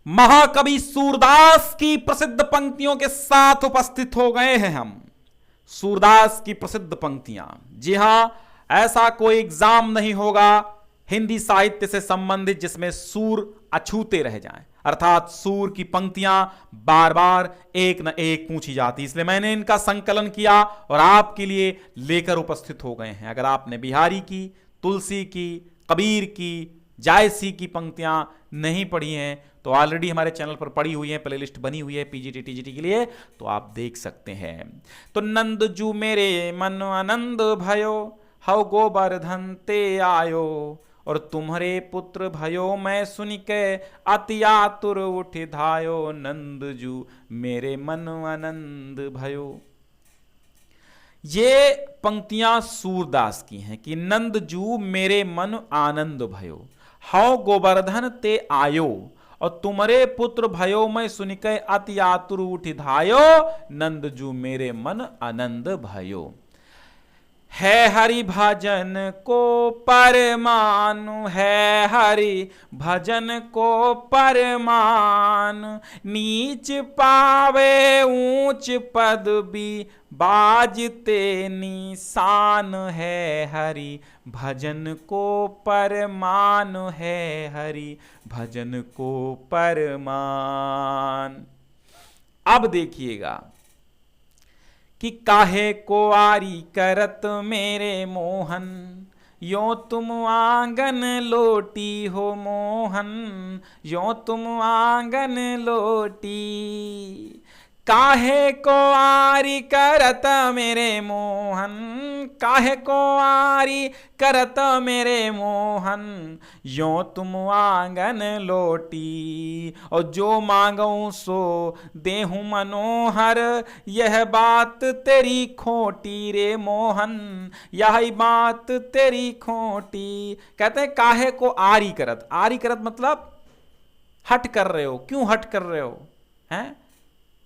महाकवि सूरदास की प्रसिद्ध पंक्तियों के साथ उपस्थित हो गए हैं हम। सूरदास की प्रसिद्ध पंक्तियां, जी हां, ऐसा कोई एग्जाम नहीं होगा हिंदी साहित्य से संबंधित जिसमें सूर अछूते रह जाएं, अर्थात सूर की पंक्तियां बार बार एक न एक पूछी जाती, इसलिए मैंने इनका संकलन किया और आपके लिए लेकर उपस्थित हो गए हैं। अगर आपने बिहारी की, तुलसी की, कबीर की, जायसी की पंक्तियां नहीं पढ़ी हैं तो ऑलरेडी हमारे चैनल पर पड़ी हुई है, प्लेलिस्ट बनी हुई है पीजीटी टीजीटी के लिए, तो आप देख सकते हैं। तो नंद जू मेरे मन आनंद भयो, हव गोवर्धन ते आयो, और तुम्हारे पुत्र भयो मैं सुन के अति आतुर उठ धायो, नंद जू मेरे मन आनंद भयो। ये पंक्तियां सूरदास की हैं कि नंद जू मेरे मन आनंद भयो, हव गोवर्धन ते आयो, और तुम्हारे पुत्र भयो मैं सुन के अति आतुर उठ धायो, नंद जू मेरे मन आनंद भयो। है हरि भजन को परमानु, है हरि भजन को परमानु, नीच पावे ऊंच पदवी बाजते निशान, है हरि भजन को परमान, है हरि भजन को परमान। अब देखिएगा कि काहे को आरी करत मेरे मोहन, यो तुम आंगन लोटी हो मोहन, यो तुम आंगन लोटी। काहे को आरी करत मेरे मोहन, काहे को आरी करत मेरे मोहन, यो तुम आंगन लोटी। और जो मांगू सो देहूं मनोहर, यह बात तेरी खोटी रे मोहन, यही बात तेरी खोटी। कहते हैं काहे को आरी करत, आरी करत मतलब हट कर रहे हो, क्यों हट कर रहे हो, हैं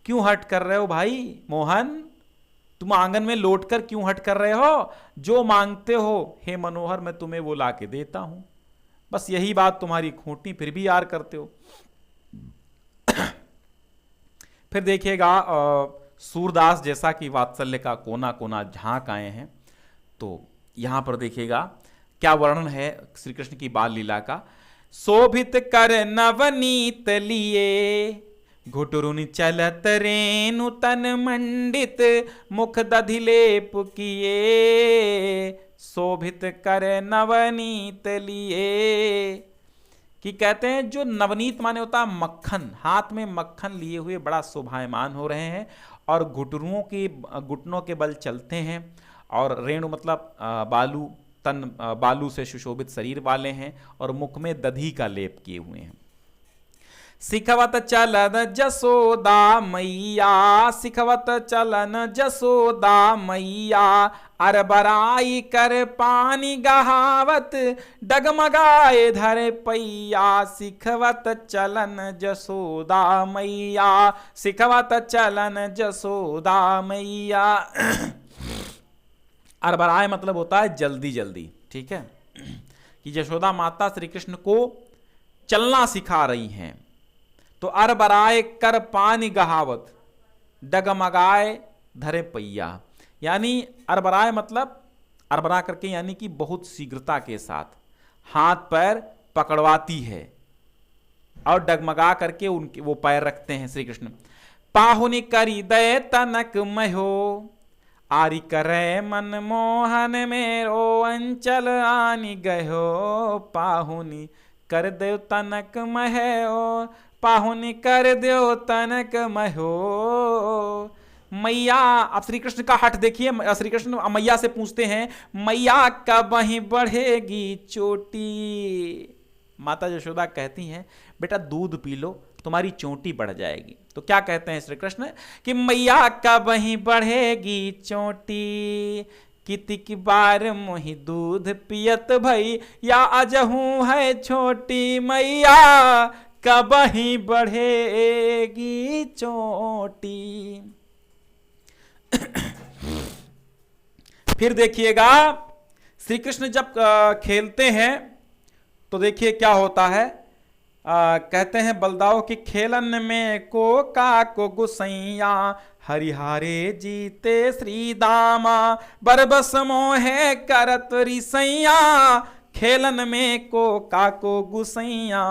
क्यों हट कर रहे हो भाई मोहन, तुम आंगन में लौटकर क्यों हट कर रहे हो, जो मांगते हो हे मनोहर मैं तुम्हें वो ला के देता हूं, बस यही बात तुम्हारी खोटी, फिर भी यार करते हो। फिर देखिएगा सूरदास जैसा कि वात्सल्य का कोना कोना झांक आए हैं, तो यहां पर देखिएगा क्या वर्णन है श्री कृष्ण की बाल लीला का। शोभित कर नवनीत लिए, घुटुरुन चलत रेणु तन मंडित, मुख दधिलेप किए, शोभित कर नवनीत लिए। कि कहते हैं जो नवनीत माने होता है मक्खन, हाथ में मक्खन लिए हुए बड़ा शोभायमान हो रहे हैं, और घुटरुओं की घुटनों के बल चलते हैं, और रेणु मतलब बालू, तन बालू से सुशोभित शरीर वाले हैं, और मुख में दधी का लेप किए हुए हैं। सिखवत चलन जसोदा मैया, सिखवत चलन जसोदा मैया, अरबराई कर पानी गहावत, डगमगाए धरे पैया, सिखवत चलन जसोदा मैया, सिखवत चलन जसोदा मैया। अरबराए मतलब होता है जल्दी जल्दी, ठीक है, कि यशोदा माता श्री कृष्ण को चलना सिखा रही हैं। तो अरबराए कर पानी गहावत, डगमगाए धरे पैया, यानी अरबराए मतलब अरबरा करके यानी कि बहुत शीघ्रता के साथ हाथ पैर पकड़वाती है, और डगमगा करके उनके वो पैर रखते हैं श्री कृष्ण। पाहुनी करी दे तनक महो, आरी करे मन मोहन मेरो, अंचल आनी गयो, पाहुनी कर दे तनक महो, पाहुनी कर दो तनक महो। मैया, अब श्री कृष्ण का हठ देखिए, श्री कृष्ण मैया से पूछते हैं मैया कब वहीं बढ़ेगी चोटी। माता यशोदा कहती हैं बेटा दूध पी लो तुम्हारी चोटी बढ़ जाएगी। तो क्या कहते हैं श्री कृष्ण कि मैया कब वहीं बढ़ेगी चोटी, कितनी बार मोहि दूध पियत भई, या अजहू है छोटी, मैया कब ही बढ़ेगी चोटी। फिर देखिएगा श्री कृष्ण जब खेलते हैं तो देखिए क्या होता है कहते हैं बलदाव की खेलन में को का को गुसैया, हरिहारे जीते श्री दामा, बरबस मोहे करत रिसैया, खेलन में को का को गुसैया।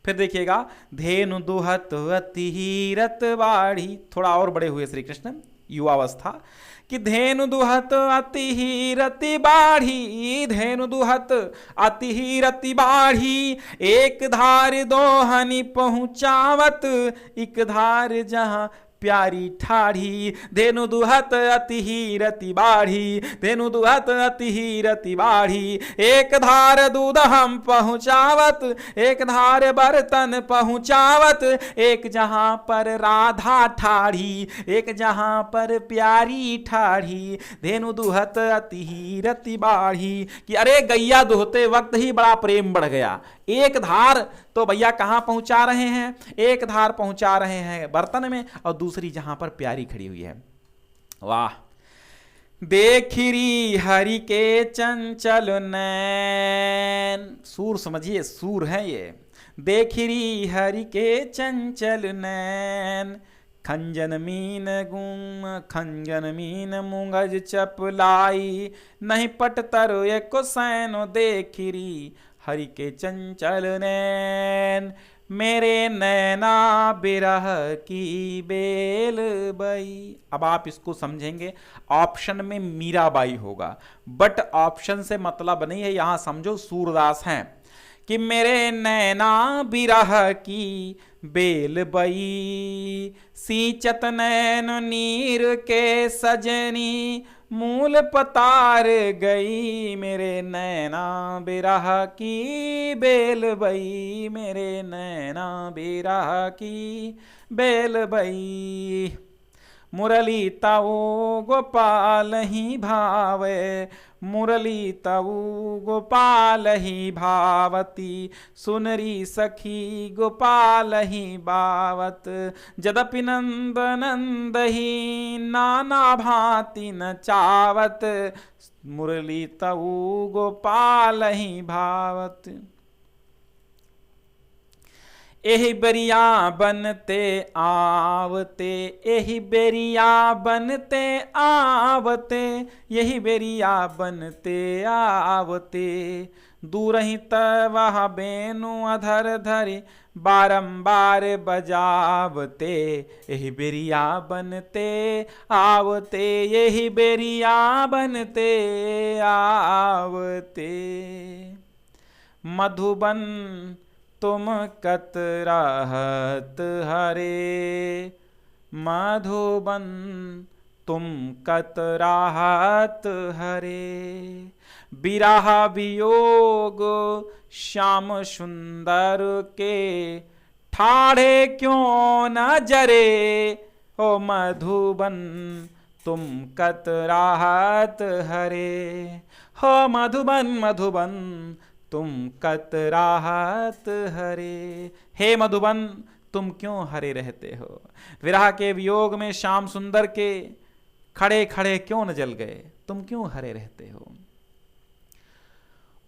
फिर देखिएगा, धेनु दुहत अति हीरत बाढ़ी, थोड़ा और बड़े हुए श्री कृष्ण युवावस्था, कि धेनु दुहत अति हीरति बाढ़ी, धेनु दुहत अति हीरति बाढ़ी, एक धार दोहनी पहुंचावत, एक धार जहां प्यारी ठाढ़ी, धेनु दुहत अति हीरति बाढ़ी, धेनु दुहत अति हीरति बाढ़ी, एक धार दूध हम पहुंचावत, एक धार बर्तन पहुंचावत, एक जहां पर राधा ठाढ़ी, एक जहां पर प्यारी ठाढ़ी, धेनु दुहत अति हीरति बाढ़ी। कि अरे गैया दुहते वक्त ही बड़ा प्रेम बढ़ गया, एक धार तो भैया कहां पहुंचा रहे हैं, एक धार पहुंचा रहे हैं बर्तन में, और दूसरी जहां पर प्यारी खड़ी हुई है। वाह। देखिरी हरि के चंचल नैन, सूर समझिए, सूर है ये। देखिरी हरि के चंचल नैन, खंजन मीन गुम खंजन मीन मुंगज चपलाई, नहीं पटतर एको सैनो देखिरी हरि के चंचल नैन, मेरे नैना बिरह की बेल बई। अब आप इसको समझेंगे, ऑप्शन में मीराबाई होगा, बट ऑप्शन से मतलब नहीं है, यहां समझो सूरदास हैं कि मेरे नैना बिरह की बेल बई, सींचत नैन नीर के सजनी, मूल पतार गई, मेरे नैना बिरह की बेल बई, मेरे नैना बिरह की बेल बई। मुरली ताऊ गोपाल ही भावे, मुरली ताऊ गोपाल ही भावती, सुनरी सखी गोपाल ही बावत, जदपि नंद नंद ही नाना भांति नचावत, मुरली ताऊ गोपाल ही भावत। एहि बेरिया बनते आवते, एहि बेरिया बनते आवते, यही बेरिया बनते आवते, दूर ही तवह बेनु अधर धरि, बारंबार बजावते, यही बेरिया बनते आवते, यही बेरिया बनते आवते। मधुबन तुम कत राहत हरे, मधुबन तुम कत राहत हरे, बिरह वियोग श्याम सुंदर के, ठाढ़े क्यों न जरे, ओ मधुबन तुम कत राहत हरे, हो मधुबन मधुबन तुम कत राहत हरे। हे मधुबन तुम क्यों हरे रहते हो, विरह के वियोग में श्याम सुंदर के खड़े खड़े क्यों न जल गए, तुम क्यों हरे रहते हो।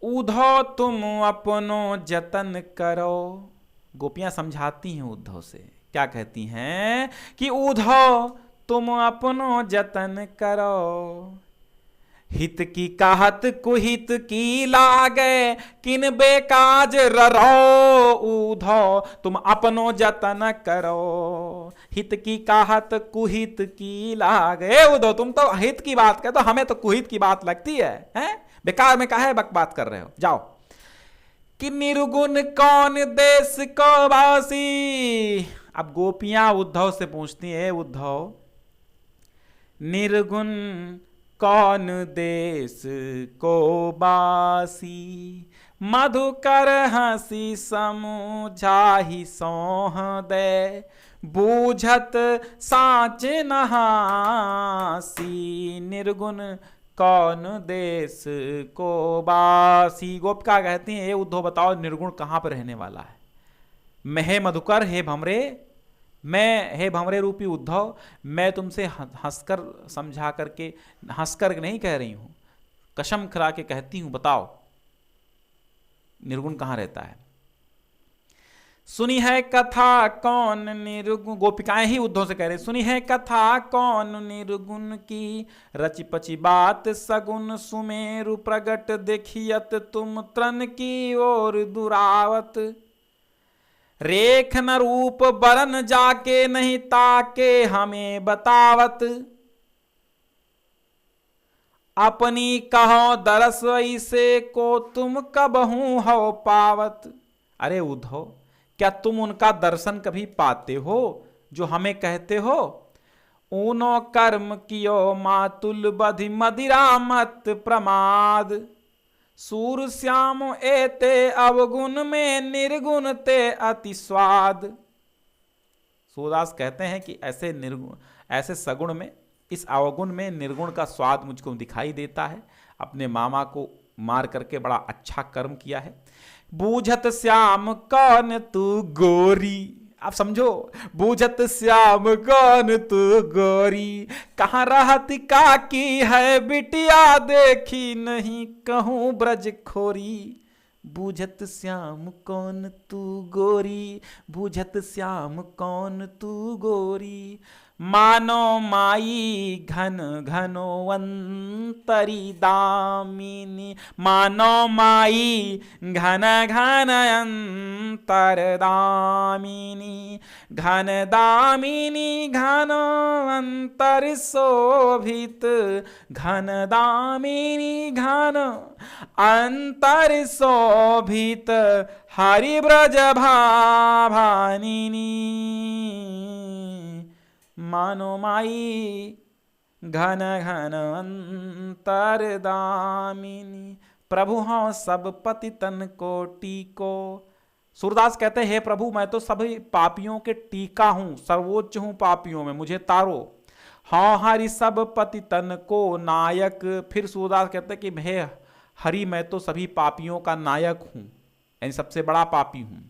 उद्धव तुम अपनो जतन करो, गोपियां समझाती हैं उद्धव से, क्या कहती हैं कि उद्धव तुम अपनो जतन करो, हित की कहत कुहित की लागे, किन बेकाज ररो, उद्धव तुम अपनो जतन करो, हित की कहत कुहित की लागे। उद्धव तुम तो हित की बात कहते हो, हमें तो कुहित की बात लगती है, हैं? बेकार में काहे बकबात कर रहे हो, जाओ। कि निर्गुण कौन देश को वासी, अब गोपियां उद्धव से पूछती है, उद्धव निर्गुण कौन देश को बासी, मधुकर हंसी समझाही सोह दे, बूझत साच नहासी, निर्गुण कौन देश को बासी। गोपिका कहती हैं, उद्धव बताओ निर्गुण कहां पर रहने वाला है। मैं हे मधुकर, हे भमरे, मैं हे भंवरे रूपी उद्धव, मैं तुमसे हंसकर समझा करके, हंसकर नहीं कह रही हूं, कसम खा के कहती हूं, बताओ निर्गुण कहां रहता है। सुनी है कथा कौन निर्गुण, गोपिकाएं ही उद्धव से कह रहे, सुनी है कथा कौन निर्गुण की, रचि पची बात सगुन सुमेरु प्रगट, देखियत तुम तृण की ओर दुरावत, रेख न रूप बरन जाके नहीं ताके हमें बतावत, अपनी कहो दरस ऐसे को तुम कबहू हो पावत। अरे उद्धव, क्या तुम उनका दर्शन कभी पाते हो जो हमें कहते हो? ऊनो कर्म कियो मातुल बधि मदिरा मत प्रमाद, सूर श्याम एते अवगुण में निर्गुण ते अति स्वाद। सूरदास कहते हैं कि ऐसे निर्गुण, ऐसे सगुण में, इस अवगुण में निर्गुण का स्वाद मुझको दिखाई देता है। अपने मामा को मार करके बड़ा अच्छा कर्म किया है। बूझत श्याम कौन तू गोरी, आप समझो, बूझत श्याम कौन तू गोरी, कहाँ रहत का की है बिटिया देखी नहीं कहूँ ब्रज खोरी। बूझत श्याम कौन तू गोरी, बूझत श्याम कौन तू गोरी, मानो माई घन घनो अंतरी दामिनी, मानो माई घन घन अंतर दामिनी, घन दामिनी घन अंतर शोभित, घन दामिनी घन अंतर शोभित, हरि ब्रज भाभानिनी, मानो माई घन घन अंतर दामिनी। प्रभु हाँ सब पतितन को टीको। सूरदास कहते हैं, हे प्रभु मैं तो सभी पापियों के टीका हूं, सर्वोच्च हूं पापियों में, मुझे तारो। हाँ हरि सब पतितन को नायक। फिर सूरदास कहते हैं कि हे हरि मैं तो सभी पापियों का नायक हूं, यानी सबसे बड़ा पापी हूं।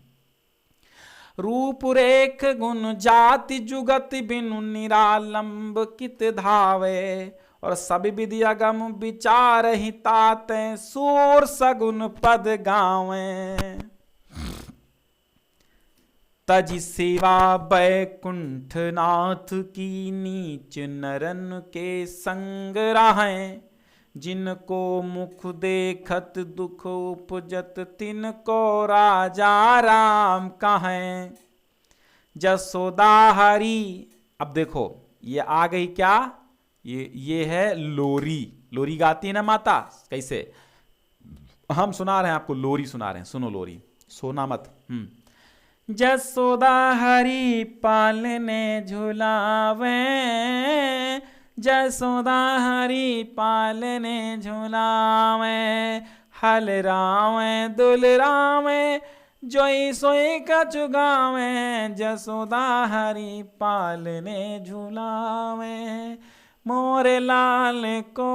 रूप रेख गुण जाति जुगति बिनु निरालंब कित धावे, और सब विधि अगम विचार ही ताते, सूर सगुन पद गावे। तज सेवा बैकुंठ नाथ की नीच नरन के संग रहें, जिनको मुख देखत दुख उपजत तिनको राजा राम कहें। जसोदा हरी, अब देखो ये आ गई क्या, ये है लोरी। लोरी गाती है ना माता, कैसे हम सुना रहे हैं आपको, लोरी सुना रहे हैं, सुनो लोरी, सोना मत। जसोदा हरी पालने झुलावे, जसोदा हरी पालने झुलावे, हल रावे दुल रावे जोई सोई कछु गावे, जसोदा हरी पालने झुलावे। मोरे लाल को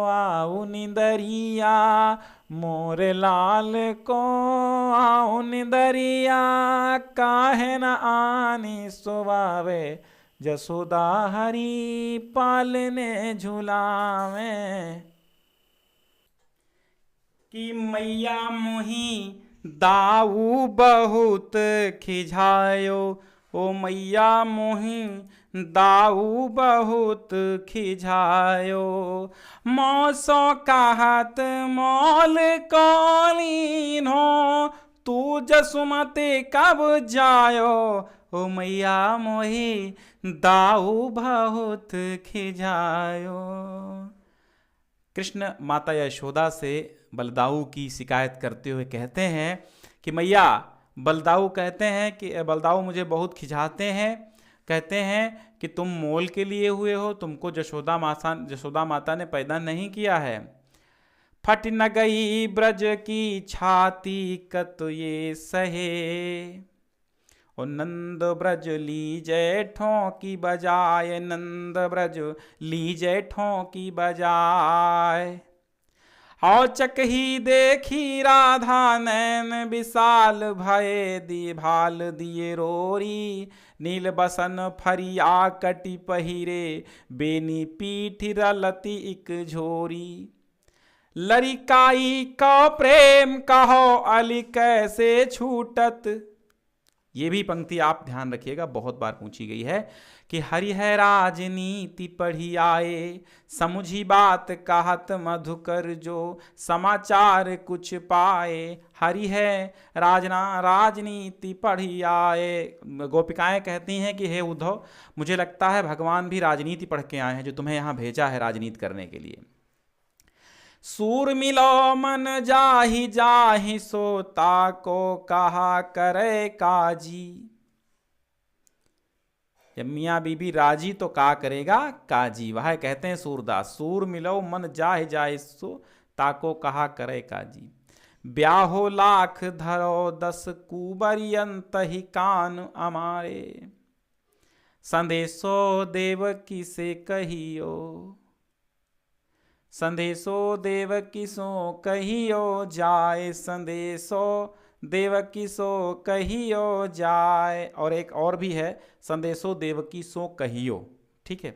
आऊ निंदरिया, मोरे लाल को आऊ निंदरिया, काहे न आनी सुवावे, जसोदा हरी पालने झुलावे। कि मैया मोही दाऊ बहुत खिझायो, ओ मैया मोही दाऊ बहुत खिझायो, मौसो कहत मौल कौलीन हो, तू जसुमते कब जायो, ओ मैया मोही दाऊ बहुत खिझायो। कृष्ण माता यशोदा से बलदाऊ की शिकायत करते हुए कहते हैं कि मैया, बलदाऊ कहते हैं कि बलदाऊ मुझे बहुत खिझाते हैं, कहते हैं कि तुम मोल के लिए हुए हो, तुमको जशोदा माता ने पैदा नहीं किया है। फट न गई ब्रज की छाती कत ये सहे, और नंद ब्रज लीजय ठों की बजाय, नंद ब्रज लीजय ठों की बजाय। औचक ही देखी राधा नैन विशाल भये, दी भाल दिए रोरी, नील बसन फरिया कटी पहिरे, बेनी पीठ रलती इक झोरी। लरिकाई का प्रेम कहो अली कैसे छूटत, ये भी पंक्ति आप ध्यान रखिएगा, बहुत बार पूछी गई है कि हरि है राजनीति पढ़ी आए, समुझी बात कहत मधुकर जो, समाचार कुछ पाए। हरि है राजनीति पढ़ी आए। गोपिकाएं कहती हैं कि हे उद्धव, मुझे लगता है भगवान भी राजनीति पढ़ के आए हैं, जो तुम्हें यहाँ भेजा है राजनीति करने के लिए। सूर मिलो मन जाहि जाहि सोता को कहा करे काजी। जब मियाँ बीबी राजी तो का करेगा काजी। वह कहते हैं सूरदास, सूर मिलो मन जाहि जाहि सो ताको कहा करे काजी। ब्याहो लाख धरो 10 कुबरियंत ही कान हमारे, संदेशो देवकी से कहियो, संदेशो देवकी सो कहियो जाए, संदेशो देवकी सो कहियो जाए। और एक और भी है, संदेशो देवकी सो कहियो। ठीक है,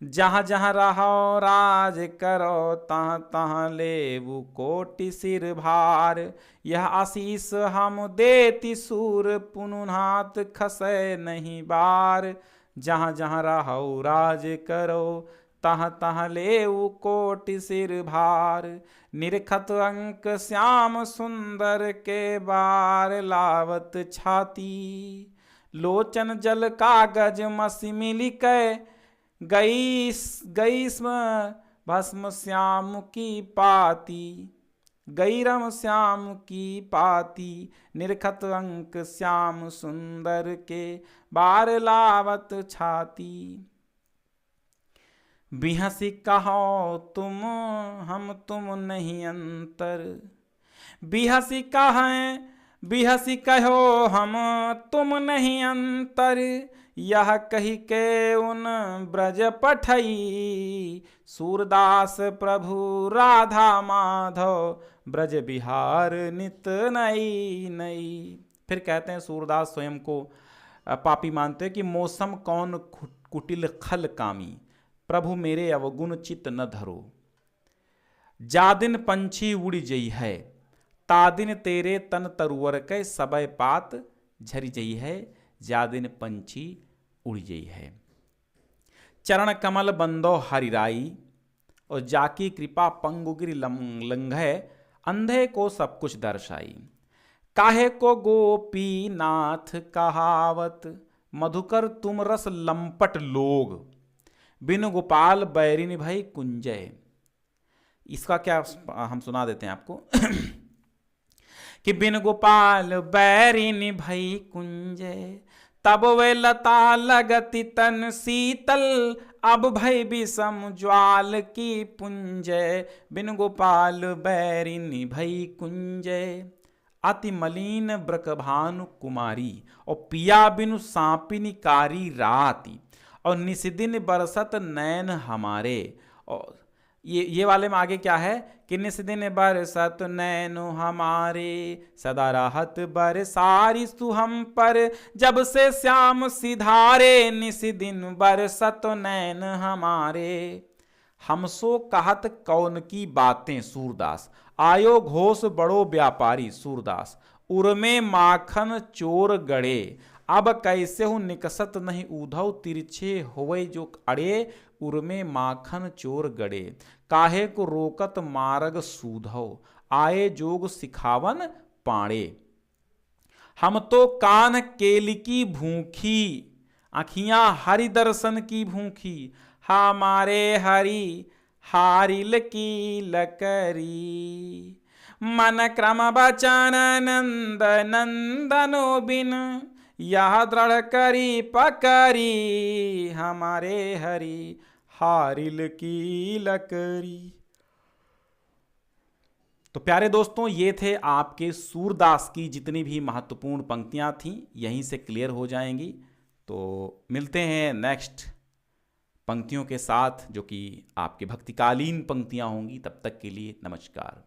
जहाँ जहाँ रहो राज करो, तहाँ तहाँ लेबू कोटि सिर भार। यह आशीष हम देती सूर, पुनुहात खसे नहीं बार। जहाँ जहाँ रहो राज करो, तह तह लेऊ कोटि सिर भार। निरखत अंक श्याम सुंदर के बार, लावत छाती। लोचन जल कागज मसी मिली कै, गई भस्म श्याम की पाती, गैरम श्याम की पाती। निरखत अंक श्याम सुंदर के बार, लावत छाती। बिहसी कहो तुम हम तुम नहीं अंतर, बिहसी कहें बिहसी कहो हम तुम नहीं अंतर। यह कही के उन ब्रज पठई, सूरदास प्रभु राधा माधव, ब्रज बिहार नित नई नई। फिर कहते हैं सूरदास स्वयं को पापी मानते हैं कि मौसम कौन कुटिल खल कामी, प्रभु मेरे अवगुण चित न धरो। जादिन पंछी उड़ जई है, तादिन तेरे तन तरुवर के सबय पात झरी जई है। जादिन पंछी उड़ जई है। चरण कमल बंदो हरिराई, और जाकी कृपा पंगुगिरि लंघे, अंधे को सब कुछ दर्शाई। काहे को गोपी नाथ कहावत, मधुकर तुम रस लंपट लोग। बिनु गोपाल बैरिन भई कुंजय। इसका क्या हम सुना देते हैं आपको कि बिन गोपाल बैरिन भई कुंजय, तब वे लता लगति तन शीतल, अब भई विषम ज्वाल की पुंजय। बिन गोपाल बैरिन भई कुंजय, अति मलिन ब्रकभानु कुमारी। और पिया बिनु सांपिनी कारी राती, और निस्दिन बरसत नैन हमारे। और ये वाले में आगे क्या है कि निस्दिन बरसत नैन हमारे, सदा राहत बरसारी तू हम पर, जब से श्याम सिधारे। निस्दिन बरसत नैन हमारे, हम सो कहत कौन की बातें। सूरदास आयो घोष बड़ो व्यापारी। सूरदास उर्मे माखन चोर गड़े, अब कैसे हूँ निकसत नहीं उधव। तिरछे होवे जो अड़े, उर्मे माखन चोर गड़े। काहे को रोकत मार्ग सूधव, आए जोग सिखावन पाड़े। हम तो कान केली की भूखी, आँखियाँ हरि दर्शन की भूखी। हमारे हरि हारिल की लकरी, मन क्रम बचन नंद नंदनो बिन, यह दृढ़ करी पकड़ी। हमारे हरि हारिल की लकड़ी। तो प्यारे दोस्तों, ये थे आपके सूरदास की जितनी भी महत्वपूर्ण पंक्तियां थीं, यहीं से क्लियर हो जाएंगी। तो मिलते हैं नेक्स्ट पंक्तियों के साथ, जो कि आपके भक्तिकालीन पंक्तियां होंगी। तब तक के लिए नमस्कार।